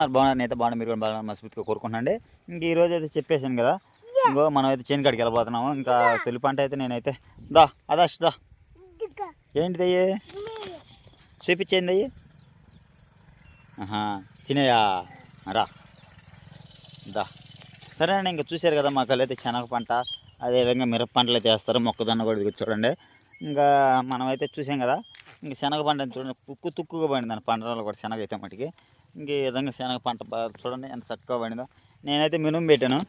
బాగున్నారు, నేనైతే బాగున్నా, మీరు కూడా బాగా మనస్ఫూర్తిగా కోరుకుంటున్నాండి. ఇంక ఈరోజు అయితే చెప్పేసాను కదా, ఇంకో మనం అయితే చేను కాడికి వెళ్ళిపోతున్నాము. ఇంకా తొలి పంట అయితే నేనైతే దా అదాష్ దా ఏంటిది అయ్యి చూపించేయండి అయ్యి. తినేయా రా దా. సరే అండి, ఇంకా చూశారు కదా మాకు అయితే శనగ పంట, అదేవిధంగా మిరప పంటలు అయితే వేస్తారు, మొక్కజొన్న కూడా చూడండి. ఇంకా మనమైతే చూసాం కదా, ఇంక శనగ పంట చూడండి తుక్కుగా పండింది దాని పంటలో కూడా శనగ అయితే మటుకి. ఇంక ఈ విధంగా శనగ పంట చూడండి ఎంత చక్కగా పండిందో. నేనైతే మినుము పెట్టాను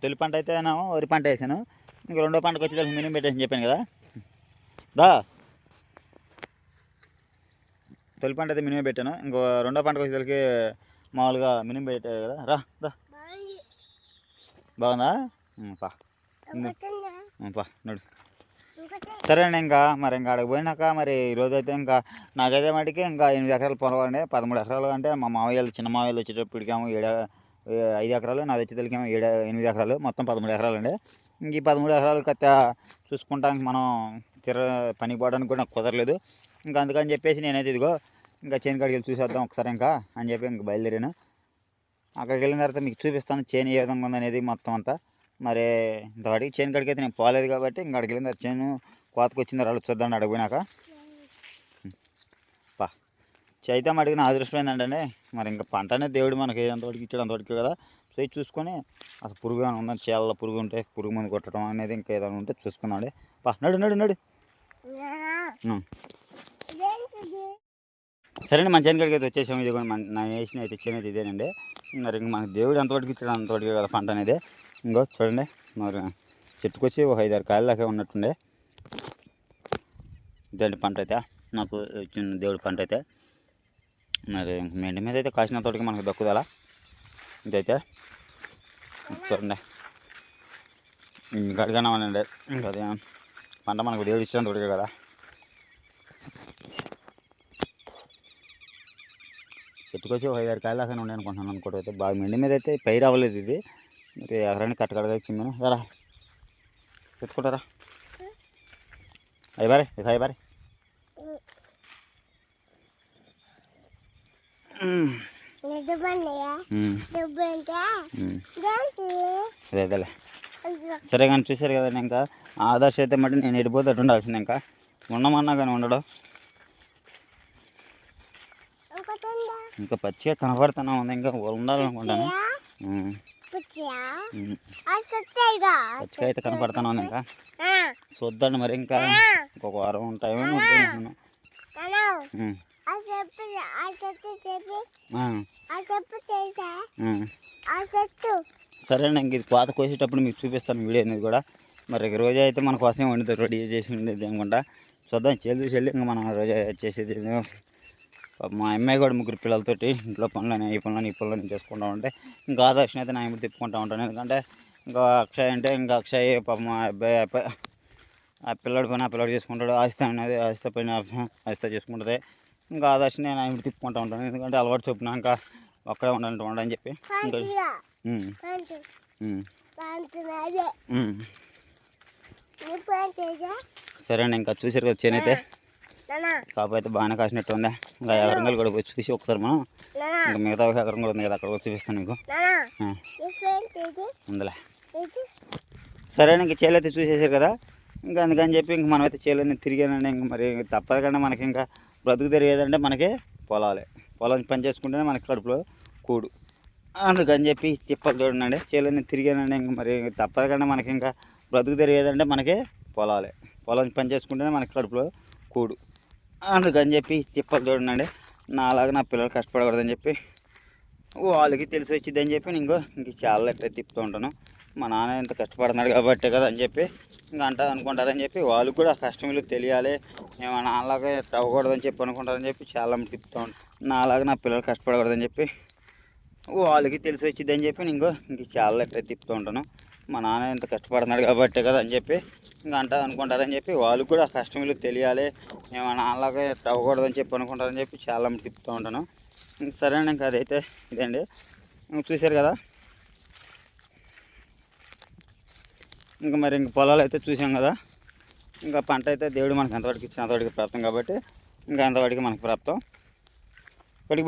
తొలి పంట అయితే వరి పంట వేసాను. ఇంక రెండో పంటకు వచ్చేసరికి మినుము పెట్టేసి చెప్పాను కదా. దా తొలి పంట అయితే మినిమం పెట్టాను, ఇంకో రెండో పంటకు వచ్చేసరికి మామూలుగా మినిమం పెట్టాను కదా. రా దా బాగుందా పా పా నడు. సరే అండి, ఇంకా మరి ఇంకా అక్కడికి పోయినాక మరి ఈరోజు అయితే ఇంకా నాకైతే మటుకి ఇంకా 8 ఎకరాలు పొలం అండి. 13 ఎకరాలు అంటే మా మావయ్యలు చిన్న మావయ్యలు వచ్చేటప్పటికేమో 5 ఎకరాలు, నాది వచ్చేసరికేమో 8 ఎకరాలు, మొత్తం 13 ఎకరాలు అండి. ఇంక ఈ 13 ఎకరాలు కత్తా చూసుకుంటానికి మనం పనికి పోవడానికి కూడా నాకు కుదరలేదు. ఇంకా అందుకని చెప్పేసి నేనైతే ఇదిగో ఇంకా చేను కాడికి వెళ్ళి చూసేద్దాం ఒకసారి ఇంకా అని చెప్పి ఇంక బయలుదేరాను. అక్కడికి వెళ్ళిన తర్వాత మీకు చూపిస్తాను చేను ఏ విధంగా ఉందనేది మొత్తం అంతా. మరి ఇంతవాడికి చేను కాడికి అయితే నేను పోలేదు కాబట్టి ఇంకా అక్కడికి వెళ్ళిన తర్వాత చేను కోతకు వచ్చింది రాళ్ళు చూద్దాం అడిగిపోయినాక పా చైతం అడిగిన అదృష్టం ఏంటంటే మరి ఇంకా పంట అనేది దేవుడు మనకి ఎంతవరకు ఇచ్చాడు అంతవరకు కదా. సో చూసుకొని అసలు పురుగు ఏమైనా ఉందని చేయాల పురుగు ఉంటే పురుగు మందు కొట్టడం అనేది ఇంకా ఏదైనా ఉంటే చూసుకున్నాడు. పా నడు నడు నడు. సరేండి, మన చేను కాడికి అయితే వచ్చేసాము. ఇది కూడా నా వేసిన అయితే చేనేది ఇదేనండి. మరి ఇంక మనకి దేవుడు ఎంతవరకు ఇచ్చాడు అంతవరకు కదా పంట అనేది. ఇంకో చూడండి, మరి చెట్టుకొచ్చి ఒక 5-6 కాయల దాకా ఉన్నట్టుండే ఇదేంటి పంట అయితే నాకు వచ్చిన దేవుడి పంట అయితే. మరి మీ ఇంటి మీద అయితే కాసిన తోటికి మనకు దక్కుదలా ఇదైతే చూడండి. ఇంకా అడిగానండి, ఇంకా అదే పంట మనకు దేవుడు ఇచ్చిన తోటికే కదా. చెట్టుకొచ్చి ఒక 5-6 కాయల దాకా ఉండే అనుకుంటున్నాను అనుకోవడం అయితే. బాగా మెండి మీద అయితే పైరు అవ్వలేదు ఇది. మరి ఎకరాన్ని కట్టకడగా చిమ్మాను ఎలా పెట్టుకుంటారా అయిబారే అయిబారే. అదేలే సరే కానీ చూశారు కదండి. ఇంకా ఆదర్శ అయితే మట్టి నేను ఎడిపోతే అటు ఉండాల్సింది. ఇంకా ఉండమన్నా కానీ ఉండడం ఇంకా పచ్చిగా కనపడుతున్నా ఉంది. ఇంకా ఉండాలనుకుంటాను. పచ్చిగా అయితే కనపడుతున్నా ఉంది. ఇంకా చూద్దాండి మరి ఇంకా ఇంకొక వారం ఉంటాయేమో అనుకుంటున్నాను. సరే అండి, ఇంక ఇది కోత కోసేటప్పుడు మీకు చూపిస్తాను వీడియో అనేది కూడా. మరి రోజు అయితే మన కోసమే వండుతారు, రెడీ చేసి ఉండేది అనుకుంటా. చూద్దాం చేలు చూసి వెళ్ళి ఇంకా మనం రోజు చేసేది. మా అమ్మాయి కూడా 3 పిల్లలతోటి ఇంట్లో పనులని ఈ పనులని చేసుకుంటూ ఉంటే ఇంకా ఆదర్శన అయితే నా ఇంటి తిప్పుకుంటూ ఉంటాను. ఎందుకంటే ఇంకా అక్షయ్ అంటే ఇంకా అక్షయ్ పాప మా అబ్బాయి ఆ పిల్లడి పని ఆ పిల్లడు చేసుకుంటాడు. ఆస్తి అనేది ఆస్తి పైన ఆస్తి చేసుకుంటుంది. ఇంకా ఆదర్శన నేను ఇంటి తిప్పుకుంటూ ఉంటాను. ఎందుకంటే అలవాటు చొప్పున ఇంకా ఒక్కడే ఉండని చెప్పి ఇంకా సరే అండి, ఇంకా చూసారు కదా చేను అయితే కాకపోతే బాగానే కాసినట్టు ఉందా. ఇంకా ఎకరంగా కూడా పోయి చూసి ఒకసారి మనం ఇంకా మిగతా ఎకరం కూడా ఉంది కదా అక్కడ వచ్చి చూపిస్తాను మీకు ఉందిలే. సరే ఇంక చేలు అయితే చూసేసారు కదా. ఇంకా అందుకని చెప్పి ఇంక మనమైతే చేలని తిరిగానండి. ఇంక మరి తప్పదు కంటే మనకి ఇంకా బ్రతుకు తిరిగేదంటే మనకి పొలం పని చేసుకుంటేనే మనకి కడుపులో కూడు. అందుకని చెప్పి తిప్పలు చూడండి చేలని తిరిగానండి. ఇంక మరి తప్పదు కంటే మనకి ఇంకా బ్రతుకు తిరిగేదంటే మనకి పొలం పని చేసుకుంటేనే మనకి కడుపులో కూడు. అందుకని చెప్పి తిప్పలు చూడండి. నాలాగా నా పిల్లలు కష్టపడకూడదని చెప్పి వాళ్ళకి తెలిసి వచ్చిందని చెప్పి ఇంక చాలా ఎట్లా తిప్పుతూ ఉంటాను. మా నాన్న ఎంత కష్టపడుతున్నాడు కాబట్టే కదా అని చెప్పి ఇంకా అనుకుంటారని చెప్పి వాళ్ళు కూడా కష్టం విలువ తెలియాలి, మేము నాలాగా అవ్వకూడదని చెప్పి అనుకుంటారని చెప్పి చాలా తిప్పుతూ ఉంటాను. నాలాగా నా పిల్లలు కష్టపడకూడదని చెప్పి వాళ్ళకి తెలిసి వచ్చిందని చెప్పి ఇంక చాలా ఎట్లా తిప్పుతూ ఉంటాను. మా నాన్న ఎంత కష్టపడుతున్నాడు కాబట్టే కదా అని చెప్పి ఇంకా అనుకుంటారని చెప్పి వాళ్ళు కూడా కష్టం విలువ తెలియాలి, మేము నాలాగా అవ్వకూడదని చెప్పి అనుకుంటారని చెప్పి చాలా తిప్పుతూ ఉంటాను. సరే అండి, ఇంకా అదైతే ఇదండి చూశారు కదా. ఇంకా మరి ఇంక పొలాలు అయితే చూసాం కదా. ఇంకా పంట అయితే దేవుడు మనకి ఎంతవరకు ఇచ్చిన అంతవరకు ప్రాప్తం కాబట్టి ఇంకా అంతవరకు మనకి ప్రాప్తం. గట్టి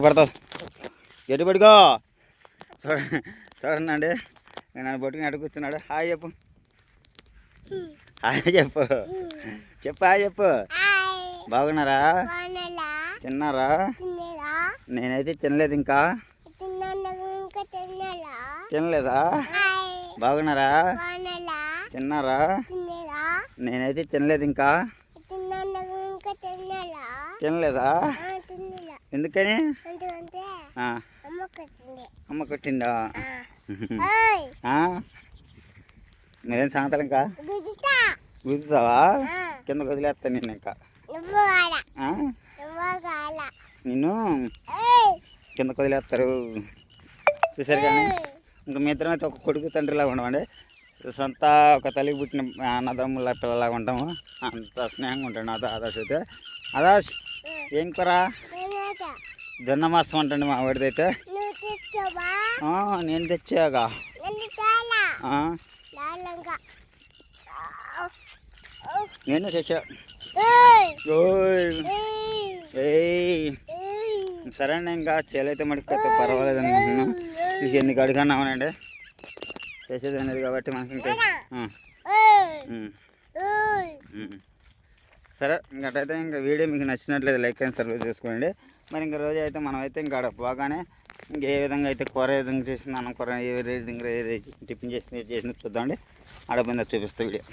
పడతావు, గట్టి పడుకో. చూడండి అండి, నన్ను పట్టుకుని అడుగు కూర్చున్నాడు. హాయ్ చెప్పు, హాయ్ చెప్పు, హాయ్ చెప్పు. బాగున్నారా? తిన్నారా? నేనైతే తినలేదు ఇంకా. తినలేదా? బాగున్నారా? తిన్నారా? నేనైతే తినలేదు ఇంకా. తినలేదా? ఎందుకని? అమ్మ కొట్టిందా? మీరేం సంగతాలు ఇంకా గుర్తుతావా? కింద వదిలేస్తాను నేను ఇంకా. నిన్ను కింద వదిలేస్తారు. చూసారు కానీ ఇంకా మీ ఇద్దరం అయితే ఒక కొడుకు తండ్రిలాగా ఉండమండి. సొంత ఒక తల్లికి పుట్టిన అన్నదమ్ముల పిల్లలాగా ఉంటాము. అంత స్నేహంగా ఉంటాడు నాతో ఆదాష్ అయితే. ఆదాష్ ఏం కూర? జొన్న మాసం అంటండి మా వాడిదైతే. నేను తెచ్చాగా. నేను తెచ్చా. సరే అండి, ఇంకా చేలైతే మడికైతే పర్వాలేదు అనుకుంటున్నాం. ఇది ఎన్ని అడిగాన్నామనండి, చేసేది అనేది కాబట్టి మనకి ఇంకా. సరే ఇంకటైతే ఇంకా వీడియో మీకు నచ్చినట్లయితే లైక్ అండ్ సర్వీస్ చేసుకోండి. మరి ఇంక రోజు అయితే మనం అయితే ఇంకా పోగానే ఇంక ఏ విధంగా అయితే కూర ఏ విధంగా చేసింది, అన్నం కూర ఏ విధంగా టిఫిన్ చేసింది చూద్దామండి. ఆడపోయిందో చూపిస్తా వీడియో.